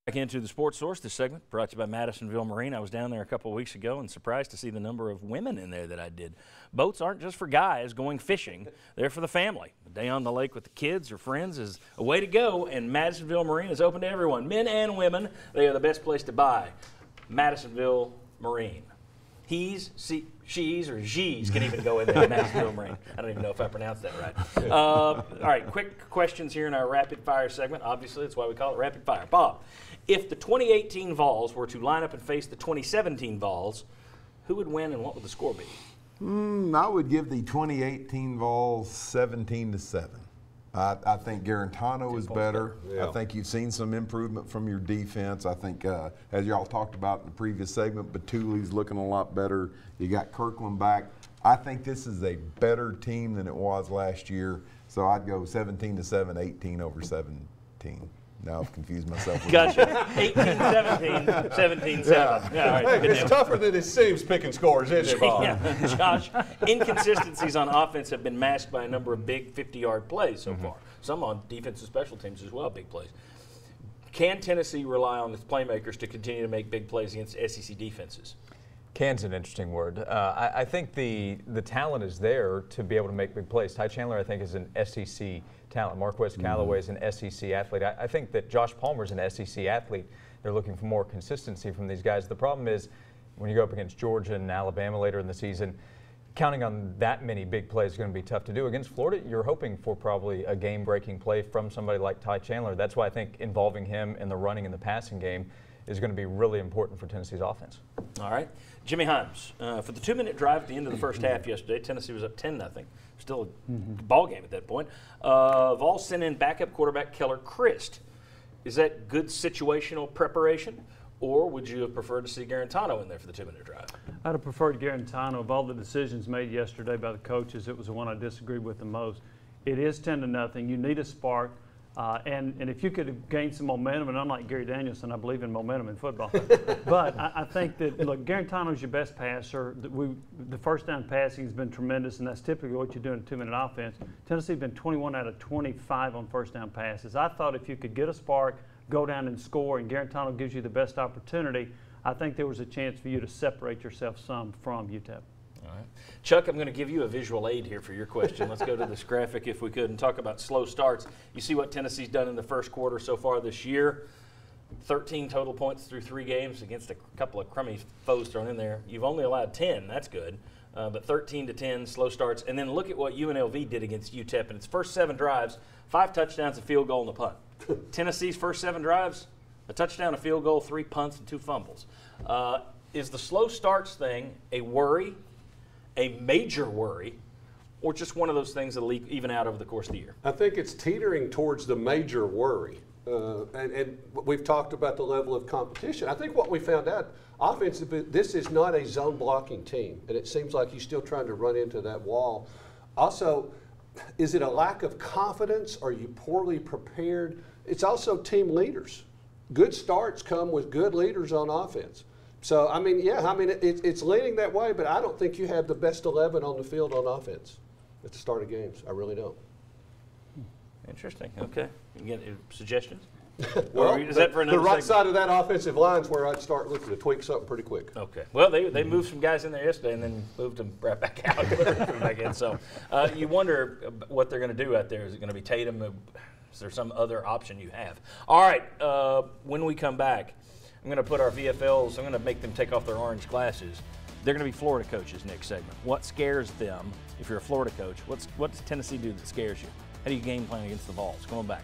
Back into the Sports Source, this segment brought to you by Madisonville Marine. I was down there a couple of weeks ago and surprised to see the number of women in there that I did. Boats aren't just for guys going fishing, they're for the family. A day on the lake with the kids or friends is a way to go, and Madisonville Marine is open to everyone, men and women. They are the best place to buy. Madisonville Marine. He's, she's, or she's can even go in there, Madisonville Marine. I don't even know if I pronounced that right. All right, quick questions here in our rapid fire segment. Obviously, that's why we call it rapid fire. Bob, if the 2018 Vols were to line up and face the 2017 Vols, who would win and what would the score be? I would give the 2018 Vols 17-7. I think Garantano is better. Yeah. I think you've seen some improvement from your defense. I think, as y'all talked about in the previous segment, Batuli's looking a lot better. You got Kirkland back. I think this is a better team than it was last year. So I'd go 17-7, 18 over 17. Now I've confused myself. Gotcha. 18-17, 17-7. Yeah. All right, hey, it's tougher than it seems picking scores, isn't it, Bob? Yeah. Josh, inconsistencies on offense have been masked by a number of big 50-yard plays so far. Some on defensive special teams as well, big plays. Can Tennessee rely on its playmakers to continue to make big plays against SEC defenses? Can's an interesting word. I think the talent is there to be able to make big plays. Ty Chandler, I think, is an SEC talent. Marquez Callaway is an SEC athlete. I think that Josh Palmer is an SEC athlete. They're looking for more consistency from these guys. The problem is when you go up against Georgia and Alabama later in the season, counting on that many big plays is going to be tough to do. Against Florida, you're hoping for probably a game-breaking play from somebody like Ty Chandler. That's why I think involving him in the running and the passing game is going to be really important for Tennessee's offense. All right. Jimmy Hyams, for the 2-minute drive at the end of the first half yesterday, Tennessee was up 10-0. Still a ball game at that point. Vols sent in backup quarterback Keller Christ. Is that good situational preparation, or would you have preferred to see Garantano in there for the 2-minute drive? I'd have preferred Garantano. Of all the decisions made yesterday by the coaches, it was the one I disagreed with the most. It is 10-0. You need a spark. And if you could gain some momentum, and unlike Gary Danielson, I believe in momentum in football. But I think that, look, Garantano's your best passer. The first down passing has been tremendous, and that's typically what you do in a 2-minute offense. Tennessee's been 21 out of 25 on first down passes. I thought if you could get a spark, go down and score, and Garantano gives you the best opportunity, I think there was a chance for you to separate yourself some from UTEP. All right. Chuck, I'm going to give you a visual aid here for your question. Let's go to this graphic if we could and talk about slow starts. You see what Tennessee's done in the first quarter so far this year. 13 total points through 3 games against a couple of crummy foes thrown in there. You've only allowed 10. That's good. But 13-10, slow starts. And then look at what UNLV did against UTEP. In its first 7 drives, 5 touchdowns, a field goal, and a punt. Tennessee's first 7 drives, a touchdown, a field goal, 3 punts, and 2 fumbles. Is the slow starts thing a worry, a major worry, or just one of those things that will even out over the course of the year? I think it's teetering towards the major worry. And we've talked about the level of competition. I think what we found out, offensively, this is not a zone blocking team, and it seems like he's still trying to run into that wall. Also, is it a lack of confidence? Are you poorly prepared? It's also team leaders. Good starts come with good leaders on offense. So, I mean, it's leaning that way, but I don't think you have the best 11 on the field on offense at the start of games. I really don't. Interesting. Okay. You get suggestions? Well, is that for another the right segment? side of that offensive line is where I'd start looking to tweak something pretty quick. Okay. Well, they moved some guys in there yesterday and then moved them right back out. Back in. So you wonder what they're going to do out there. Is it going to be Tatum? Is there some other option you have? All right. When we come back, I'm going to put our VFLs, I'm going to make them take off their orange glasses. They're going to be Florida coaches next segment. What scares them if you're a Florida coach? What does Tennessee do that scares you? How do you game plan against the Vols? Going back.